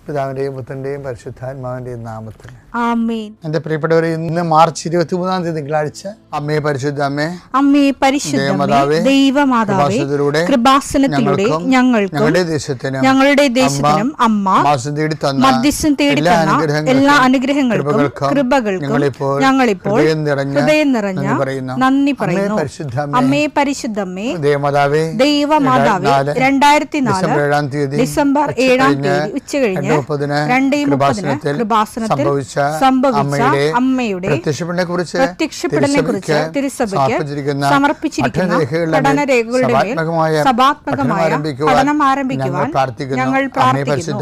പിതാവിൻ്റെയും പുത്രൻ്റെയും പരിശുദ്ധാത്മാവിൻ്റെയും നാമത്തിൽ ആമേൻ. എൻ്റെ പ്രിയപ്പെട്ടവരെ, ഇന്ന് മാർച്ച് 23 തിങ്കളാഴ്ച, അമ്മേ പരിശുദ്ധ അമ്മേ, അമ്മേ പരിശുദ്ധമേ, ദൈവമാതാവേ, കൃപാസനത്തിലൂടെ ഞങ്ങളുടെ ദേശത്തിനും അമ്മ മധ്യസ്ഥം തേടി തന്ന എല്ലാ അനുഗ്രഹങ്ങൾക്കും കൃപകൾക്കും ഞങ്ങളിപ്പോൾ ഹൃദയം നിറഞ്ഞ നന്ദി പറയുന്നു. അമ്മേ പരിശുദ്ധമേ, ദൈവമാതാവേ, 2004 ഡിസംബർ 7 ഉച്ചകഴിഞ്ഞ് 2:30 കൃപാസനത്തിൽ സംഭവിച്ച അമ്മയുടെ പ്രത്യക്ഷപ്പെടലിനെ കുറിച്ച് തിരുസഭയ്ക്ക് സമർപ്പിച്ചിരിക്കുന്ന പഠനരേഖകളുടെ മേൽ സഭാത്മകമായ പഠനം ആരംഭിക്കുവാൻ ഞങ്ങൾ പ്രാർത്ഥിക്കുന്നു.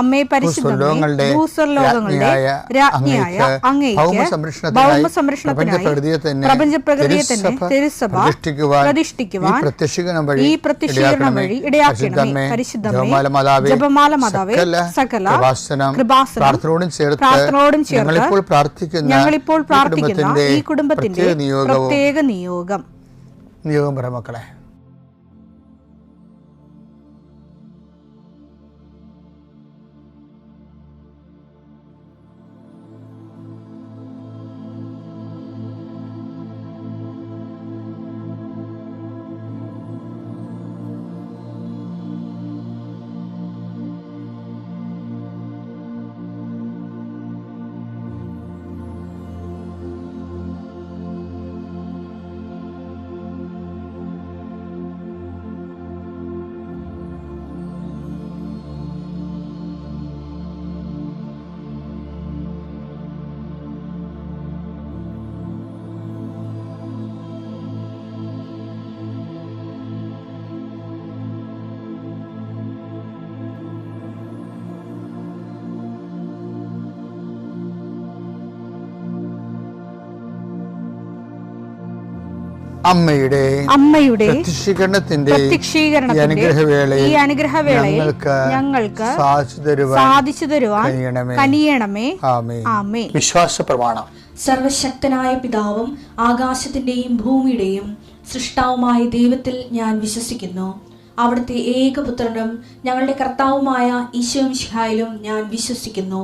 അമ്മേ പരിശുദ്ധമേ, ഭൂസ്വർലോകങ്ങളുടെ രാജ്ഞിയായ അങ്ങേയ്ക്ക് ഭൗമസംരക്ഷണത്തിനായി പ്രപഞ്ചപ്രകൃതിയെ തന്നെ തിരുസഭ പ്രതിഷ്ഠിക്കുവാൻ ഈ പ്രത്യക്ഷീകരണം വഴി ഇടയാക്കണമേ. പരിശുദ്ധമേ, ജപമാല മാതാവേ, സകല കൃപാസനം പ്രാർത്ഥനയോടും ചേർത്ത് ഞങ്ങളിപ്പോൾ പ്രാർത്ഥിക്കുന്ന ഈ കുടുംബത്തിന്റെ പ്രത്യേക നിയോഗം പറ മക്കളെ. അമ്മയുടെ പ്രത്യക്ഷീകരണത്തിന്റെ ഈ അനുഗ്രഹവേളയിൽ ഞങ്ങൾക്ക് സാധിച്ചു തരുവാൻ കനിയണമേ. ആമേൻ. വിശ്വാസ പ്രമാണം. സർവശക്തനായ പിതാവും ആകാശത്തിന്റെയും ഭൂമിയുടെയും സൃഷ്ടാവുമായ ദൈവത്തിൽ ഞാൻ വിശ്വസിക്കുന്നു. അവിടുത്തെ ഏകപുത്രനും ഞങ്ങളുടെ കർത്താവുമായ ഈശോമിശിഹായിലും ഞാൻ വിശ്വസിക്കുന്നു.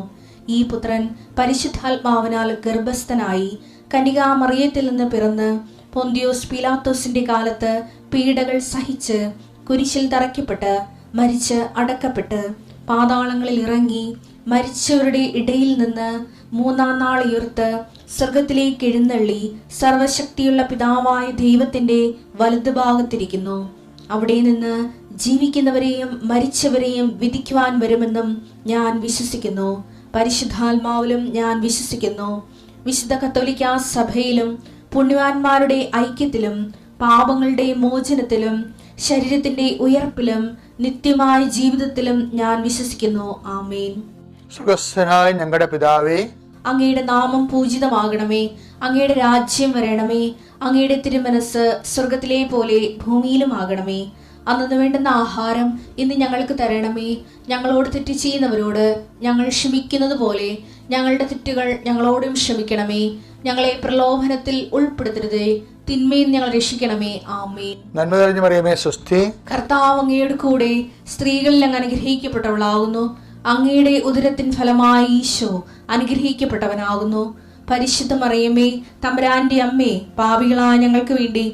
ഈ പുത്രൻ പരിശുദ്ധാത്മാവിനാൽ ഗർഭസ്ഥനായി കന്യകാമറിയത്തിൽ നിന്ന് പിറന്ന് പൊന്തിയോസ് പീലാത്തോസിന്റെ കാലത്ത് പീഡകൾ സഹിച്ച് കുരിശിൽ തറയ്ക്കപ്പെട്ട് മരിച്ച് അടക്കപ്പെട്ട് പാതാളങ്ങളിൽ ഇറങ്ങി മരിച്ചവരുടെ ഇടയിൽ നിന്ന് 3-ാം നാൾ ഉയർത്ത് സ്വർഗത്തിലേക്ക് എഴുന്നള്ളി സർവശക്തിയുള്ള പിതാവായ ദൈവത്തിന്റെ വലതുഭാഗത്തിരിക്കുന്നു. അവിടെ നിന്ന് ജീവിക്കുന്നവരെയും മരിച്ചവരെയും വിധിക്കുവാൻ വരുമെന്നും ഞാൻ വിശ്വസിക്കുന്നു. പരിശുദ്ധാത്മാവിലും ഞാൻ വിശ്വസിക്കുന്നു. വിശുദ്ധ കത്തോലിക്കാ സഭയിലും പുണ്യവാന്മാരുടെ ഐക്യത്തിലും പാപങ്ങളുടെ മോചനത്തിലും ശരീരത്തിന്റെ ഉയർപ്പിലും നിത്യമായ ജീവിതത്തിലും ഞാൻ വിശ്വസിക്കുന്നു. ആമേൻ. സുഖസ്ഥനായ ഞങ്ങളുടെ പിതാവേ, അങ്ങയുടെ നാമം പൂജിതമാകണമേ. അങ്ങയുടെ രാജ്യം വരണമേ. അങ്ങയുടെ തിരുമനസ് സ്വർഗത്തിലെ പോലെ ഭൂമിയിലും ആകണമേ. അന്നു വേണ്ടുന്ന ആഹാരം ഇന്ന് ഞങ്ങൾക്ക് തരണമേ. ഞങ്ങളോട് തെറ്റ് ചെയ്യുന്നവരോട് ഞങ്ങൾ ക്ഷമിക്കുന്നത് പോലെ ഞങ്ങളുടെ തെറ്റുകൾ ഞങ്ങളോടും ക്ഷമിക്കണമേ. ഞങ്ങളെ പ്രലോഭനത്തിൽ ഉൾപ്പെടുത്തരുതേ, തിന്മയിൽ ഞങ്ങൾ രക്ഷിക്കണമേ. ആമേൻ. നന്മ നിറഞ്ഞ മറിയമേ, സ്വസ്തി. കർത്താവ് അങ്ങയുടെ കൂടെ സ്ത്രീകളിൽ അങ്ങ് അനുഗ്രഹിക്കപ്പെട്ടവളാകുന്നു. അങ്ങയുടെ ഉദരത്തിൻ ഫലമായി ഈശോ അനുഗ്രഹിക്കപ്പെട്ടവനാകുന്നു. പരിശുദ്ധ മറിയമേ, തമ്പുരാന്റെ അമ്മേ, പാപികളായ ഞങ്ങൾക്ക് വേണ്ടി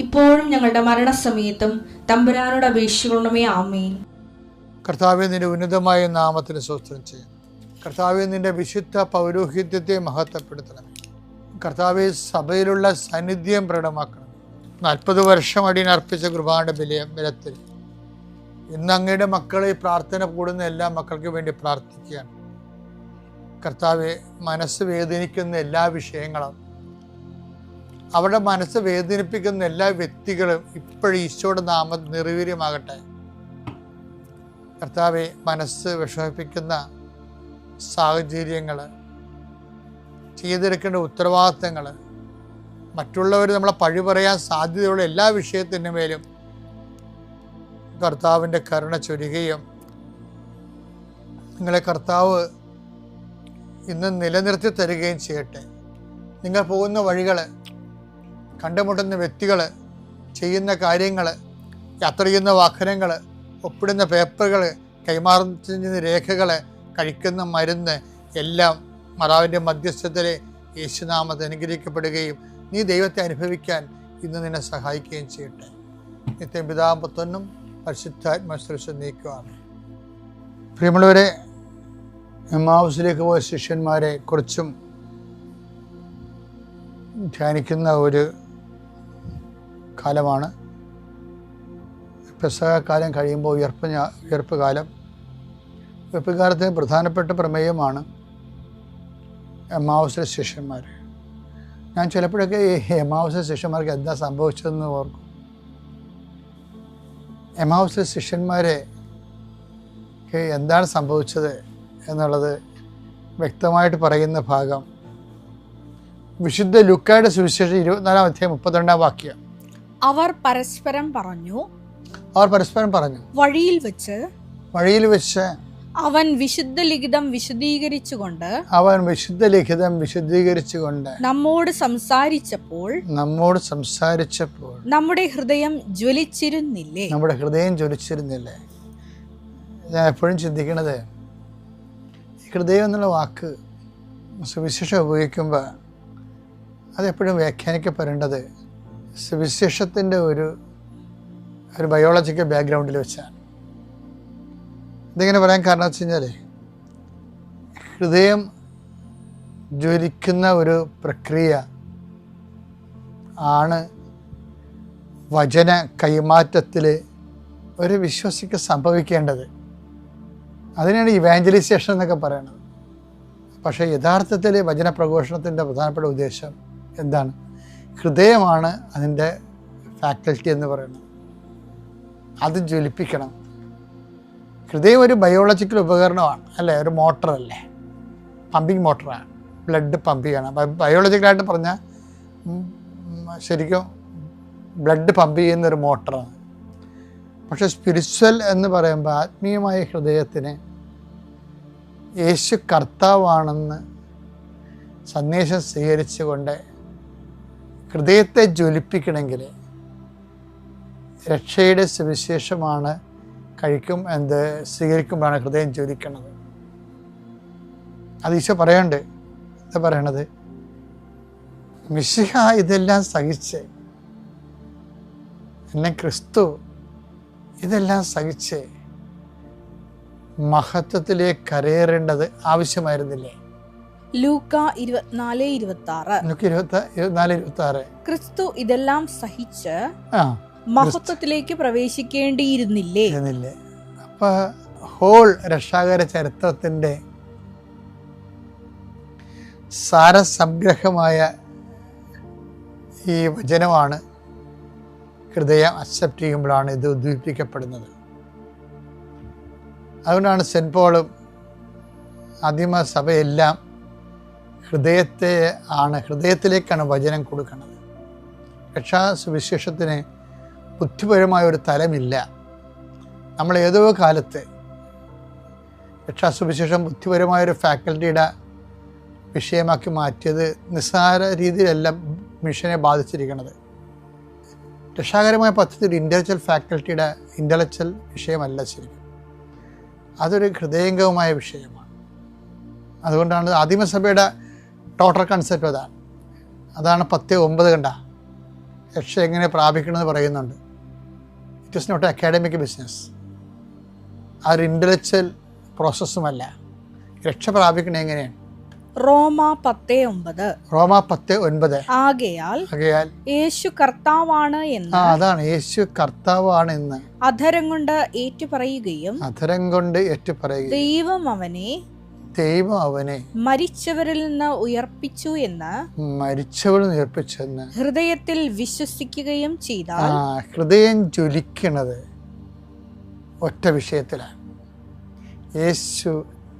ഇപ്പോഴും ഞങ്ങളുടെ മരണസമയത്തും തമ്പുരാനോട് അപേക്ഷിക്കണമേ. ആമേൻ. കർത്താവേ, നിന്റെ ഉന്നതമായ നാമത്തിന് സ്തോത്രം ചെയ്യാം. കർത്താവേ, നിന്റെ വിശുദ്ധ പൗരോഹിത്യത്തെ മഹത്വപ്പെടുത്തണം. കർത്താവെ, സഭയിലുള്ള സാന്നിധ്യം പ്രകടമാക്കണം. 40 വർഷം അടിയനർപ്പിച്ച കൃപാന്റെ ബലത്തിൽ ഇന്ന് അങ്ങയുടെ മക്കളെ പ്രാർത്ഥന കൂടുന്ന എല്ലാ മക്കൾക്ക് വേണ്ടി പ്രാർത്ഥിക്കുകയാണ്. കർത്താവെ, മനസ്സ് വേദനിക്കുന്ന എല്ലാ വിഷയങ്ങളും, അവരുടെ മനസ്സ് വേദനിപ്പിക്കുന്ന എല്ലാ വ്യക്തികളും ഇപ്പോഴും ഈശോയുടെ നാമം നിർവീര്യമാകട്ടെ. കർത്താവെ, മനസ്സ് വിഷമിപ്പിക്കുന്ന സാഹചര്യങ്ങൾ, ചെയ്തെടുക്കേണ്ട ഉത്തരവാദിത്തങ്ങൾ, മറ്റുള്ളവർ നമ്മളെ പഴി പറയാൻ സാധ്യതയുള്ള എല്ലാ വിഷയത്തിൻ്റെ മേലും കർത്താവിൻ്റെ കരുണ ചൊരികയും നിങ്ങളെ കർത്താവ് ഇന്ന് നിലനിർത്തി തരികയും ചെയ്യട്ടെ. നിങ്ങൾ പോകുന്ന വഴികൾ, കണ്ടുമുട്ടുന്ന വ്യക്തികൾ, ചെയ്യുന്ന കാര്യങ്ങൾ, യാത്ര ചെയ്യുന്ന വാഹനങ്ങൾ, ഒപ്പിടുന്ന പേപ്പറുകൾ, കൈമാറുന്ന രേഖകൾ, കഴിക്കുന്ന മരുന്ന് എല്ലാം മാതാവിൻ്റെ മധ്യസ്ഥത്തിൽ യേശുനാമത്തിൽ അനുഗ്രഹിക്കപ്പെടുകയും നീ ദൈവത്തെ അനുഭവിക്കാൻ ഇന്ന് നിന്നെ സഹായിക്കുകയും ചെയ്യട്ടെ. നിത്യം പിതാവും പുത്രനും പരിശുദ്ധാത്മാശ്രേഷ്ഠ നീക്കുവാണ്. പ്രിയമുള്ളവരെ, എമ്മാവുസിലേക്ക് പോയ ശിഷ്യന്മാരെ കുറിച്ചും ധ്യാനിക്കുന്ന ഒരു കാലമാണ്. പെസഹ കാലം കഴിയുമ്പോൾ ഉയർപ്പ് കാലം. ഉയർപ്പ് കാലത്തിന് പ്രധാനപ്പെട്ട പ്രമേയമാണ് എമ്മാവുസിലെ ശിഷ്യന്മാർ. ഞാൻ ചിലപ്പോഴൊക്കെ ഈ എമ്മാവുസിലെ ശിഷ്യന്മാർക്ക് എന്താ സംഭവിച്ചതെന്ന് ഓർക്കും. എമ്മാവുസിലെ ശിഷ്യന്മാരെ എന്താണ് സംഭവിച്ചത് എന്നുള്ളത് വ്യക്തമായിട്ട് പറയുന്ന ഭാഗം വിശുദ്ധ ലൂക്കായുടെ സുവിശേഷം 24-ാം അധ്യായം 32-ാം വാക്യം. അവർ പരസ്പരം പറഞ്ഞു, വഴിയിൽ വെച്ച് അവൻ വിശുദ്ധ ലിഖിതം വിശദീകരിച്ചുകൊണ്ട് നമ്മോട് സംസാരിച്ചപ്പോൾ നമ്മുടെ ഹൃദയം ജ്വലിച്ചിരുന്നില്ലേ. ഞാൻ എപ്പോഴും ചിന്തിക്കണത്, ഹൃദയം എന്നുള്ള വാക്ക് സുവിശേഷം ഉപയോഗിക്കുമ്പോൾ അതെപ്പോഴും വ്യാഖ്യാനിക്കപ്പെടേണ്ടത് സുവിശേഷത്തിൻ്റെ ഒരു ബയോളജിക്കൽ ബാക്ക്ഗ്രൗണ്ടിൽ വെച്ചാണ്. ഇതിങ്ങനെ പറയാൻ കാരണം വെച്ച് കഴിഞ്ഞാൽ, ഹൃദയം ജ്വലിക്കുന്ന ഒരു പ്രക്രിയ ആണ് വചന കൈമാറ്റത്തിൽ ഒരു വിശ്വാസിക്ക് സംഭവിക്കേണ്ടത്. അതിനാണ് ഇവാഞ്ചലൈസേഷൻ എന്നൊക്കെ പറയുന്നത്. പക്ഷേ യഥാർത്ഥത്തിൽ വചനപ്രഘോഷണത്തിൻ്റെ പ്രധാനപ്പെട്ട ഉദ്ദേശം എന്താണ്? ഹൃദയമാണ് അതിൻ്റെ ഫാക്കൽറ്റി എന്ന് പറയുന്നത്. അത് ജ്വലിപ്പിക്കണം. ഹൃദയം ഒരു ബയോളജിക്കൽ ഉപകരണമാണ്, അല്ലേ? ഒരു മോട്ടറല്ലേ, പമ്പിങ് മോട്ടറാണ്, ബ്ലഡ് പമ്പ് ചെയ്യണം. ബയോളജിക്കലായിട്ട് പറഞ്ഞാൽ ശരിക്കും ബ്ലഡ് പമ്പ് ചെയ്യുന്നൊരു മോട്ടറാണ്. പക്ഷെ സ്പിരിച്വൽ എന്ന് പറയുമ്പോൾ ആത്മീയമായ ഹൃദയത്തിന് യേശു കർത്താവാണെന്ന് സന്ദേശം സ്വീകരിച്ചുകൊണ്ട് ഹൃദയത്തെ ജ്വലിപ്പിക്കണമെങ്കിൽ രക്ഷയുടെ സുവിശേഷമാണ് സ്വീകരിക്കുമ്പോഴാണ് ഹൃദയം ജ്വലിക്കുന്നത്. അത് ഈശോ പറയണ്ട്. എന്താ പറയണത്? മിശിഹ ഇതെല്ലാം സഹിച്ച്, എന്നെ ക്രിസ്തു ഇതെല്ലാം സഹിച്ച് മഹത്വത്തിലേക്ക് കരയേറേണ്ടത് ആവശ്യമായിരുന്നില്ലേ? ലൂക്ക 24:26. ക്രിസ്തു ഇതെല്ലാം സഹിച്ച് മഹത്വത്തിലേക്ക് പ്രവേശിക്കേണ്ടിയിരുന്നില്ലേ? അപ്പൊ ഹോൾ രക്ഷാകര ചരിത്രത്തിന്റെ സാരസംഗ്രഹമായ ഈ വചനമാണ് ഹൃദയം അക്സെപ്റ്റ് ചെയ്യുമ്പോഴാണ് ഇത് ഉദ്ദീപിക്കപ്പെടുന്നത്. അതുകൊണ്ടാണ് സെൻറ്റ് പോളും ആദിമ സഭയെല്ലാം ഹൃദയത്തിലേക്കാണ് വചനം കൊടുക്കുന്നത്. രക്ഷാ സുവിശേഷത്തിന് ബുദ്ധിപരമായ ഒരു തലമില്ല. നമ്മൾ ഏതോ കാലത്ത് രക്ഷാസുവിശേഷം ബുദ്ധിപരമായൊരു ഫാക്കൽറ്റിയുടെ വിഷയമാക്കി മാറ്റിയത് നിസ്സാര രീതിയിലല്ല മിഷനെ ബാധിച്ചിരിക്കുന്നത്. രക്ഷാകരമായ പദ്ധതി ഒരു ഇൻ്റലക്ച്വൽ വിഷയമല്ല ശരിക്കും. അതൊരു ഹൃദയംഗമമായ വിഷയമാണ്. അതുകൊണ്ടാണ് ആദിമസഭയുടെ ടോട്ടൽ കൺസെപ്റ്റ് അതാണ് 10:9 കണ്ട രക്ഷ എങ്ങനെ പ്രാപിക്കണമെന്ന് പറയുന്നുണ്ട്. It is not academic business. അതൊരു ഇൻ്റലക്ച്വൽ പ്രോസസ്സുമല്ല. രക്ഷ പ്രാപിക്കണേ എങ്ങനെയാണ്? റോമ 10:9. ആകയാൽ യേശു കർത്താവാണ് എന്ന്, അതാണ് യേശു കർത്താവാണ് എന്ന് അധരം കൊണ്ട് ഏറ്റുപറയുകയും ദൈവം അവനെ മരിച്ചവരിൽ നിന്ന് ഉയർപ്പിച്ചു എന്ന് ഹൃദയത്തിൽ വിശ്വസിക്കുകയും ചെയ്താൽ. ഹൃദയം ജ്വലിക്കുന്നത് ഒറ്റ വിഷയത്തിലാണ്. യേശു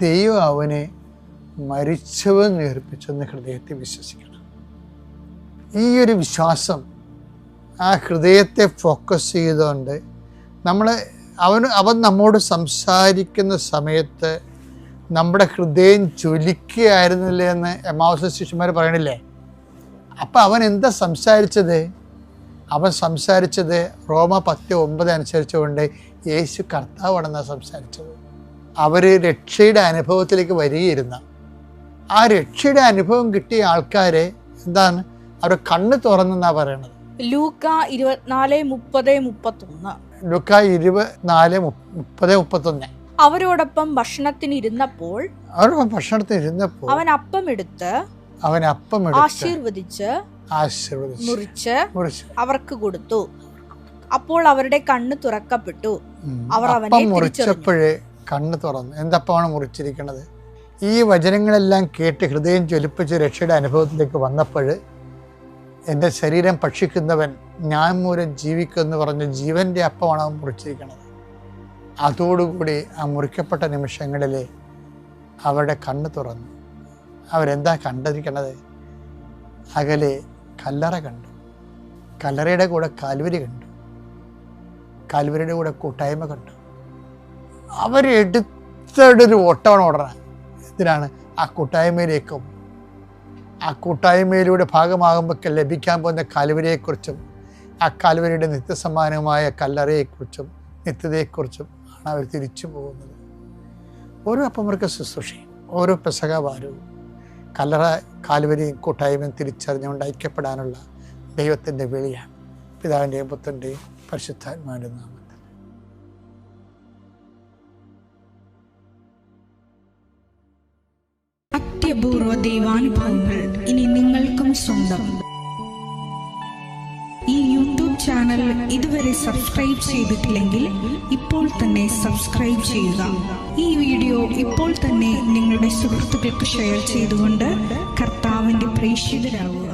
ദൈവം അവനെ മരിച്ചവൻ ഉയർപ്പിച്ചെന്ന് ഹൃദയത്തെ വിശ്വസിക്കണം. ഈ ഒരു വിശ്വാസം ആ ഹൃദയത്തെ ഫോക്കസ് ചെയ്തുകൊണ്ട് അവൻ നമ്മോട് സംസാരിക്കുന്ന സമയത്ത് നമ്മുടെ ഹൃദയം ജ്വലിക്കുകയായിരുന്നില്ലേ എന്ന് എമ്മാവുസ് ശിഷ്യന്മാർ പറയണില്ലേ? അപ്പം അവൻ എന്താ സംസാരിച്ചത്? അവൻ സംസാരിച്ചത് റോമ 10:9 അനുസരിച്ചുകൊണ്ട് യേശു കർത്താവാണെന്നാണ് സംസാരിച്ചത്. അവർ രക്ഷയുടെ അനുഭവത്തിലേക്ക് വരികയിരുന്ന ആ രക്ഷയുടെ അനുഭവം കിട്ടിയ ആൾക്കാരെ എന്താണ് അവർ കണ്ണ് തുറന്നെന്നാ പറയണത്. ലൂക്ക 24:30-31. ലൂക്ക 24:30-31. അവരോടൊപ്പം ഭക്ഷണത്തിനിരുന്നപ്പോൾ അവൻ അപ്പമെടുത്ത് ആശീർവദിച്ച് മുറിച്ച് അവർക്ക് കൊടുത്തു. അപ്പോൾ അവരുടെ കണ്ണ് തുറക്കപ്പെട്ടു. അവർ അവനെ മുറിച്ചപ്പോഴേ കണ്ണ് തുറന്നു. എന്തപ്പമാണ് മുറിച്ചിരിക്കുന്നത്? ഈ വചനങ്ങളെല്ലാം കേട്ട് ഹൃദയം ജ്വലിപ്പിച്ച് രക്ഷയുടെ അനുഭവത്തിലേക്ക് വന്നപ്പോൾ എൻ്റെ ശരീരം ഭക്ഷിക്കുന്നവൻ ഞാൻ മൂലം ജീവിക്കുമെന്ന് പറഞ്ഞ് ജീവൻ്റെ അപ്പമാണ് അവൻ മുറിച്ചിരിക്കുന്നത്. അതോടുകൂടി ആ മുറിക്കപ്പെട്ട നിമിഷങ്ങളിൽ അവരുടെ കണ്ണ് തുറന്നു. അവരെന്താ കണ്ടിരിക്കണത്? അകലെ കല്ലറ കണ്ടു, കല്ലറയുടെ കൂടെ കാൽവരി കണ്ടു, കാൽവരിയുടെ കൂടെ കൂട്ടായ്മ കണ്ടു. അവരെടുത്തൊരു ഓട്ടമാണ് ഓടണം. എന്തിനാണ്? ആ കൂട്ടായ്മയിലേക്കും ആ കൂട്ടായ്മയിലൂടെ ഭാഗമാകുമ്പോൾ ലഭിക്കാൻ പോകുന്ന കാൽവരിയെക്കുറിച്ചും ആ കാൽവരിയുടെ നിത്യസമാനമായ കല്ലറയെക്കുറിച്ചും നിത്യതയെക്കുറിച്ചും ആണ് അവർ തിരിച്ചു പോകുന്നത്. ഓരോ അപ്പമുറുക്ക ശുശ്രൂഷയും ഓരോ പെസഹ വാരവും കല്ലറ കാൽവരിയും കൂട്ടായ്മയും തിരിച്ചറിഞ്ഞുകൊണ്ട് ഐക്യപ്പെടാനുള്ള ദൈവത്തിൻ്റെ വിളിയാണ്. പിതാവിൻ്റെയും പുത്രൻ്റെയും പരിശുദ്ധാത്മാവിൻ്റെ നാമത്തിൽ. അത്യപൂർവ ദൈവാനുഭവങ്ങൾ ഇനി നിങ്ങൾക്കും സ്വന്തം. ഈ യൂട്യൂബ് ചാനൽ ഇതുവരെ സബ്സ്ക്രൈബ് ചെയ്തിട്ടില്ലെങ്കിൽ ഇപ്പോൾ തന്നെ സബ്സ്ക്രൈബ് ചെയ്യുക. ഈ വീഡിയോ ഇപ്പോൾ തന്നെ നിങ്ങളുടെ സുഹൃത്തുക്കൾക്ക് ഷെയർ ചെയ്തുകൊണ്ട് കർത്താവിൻ്റെ പ്രേക്ഷിതരാകുക.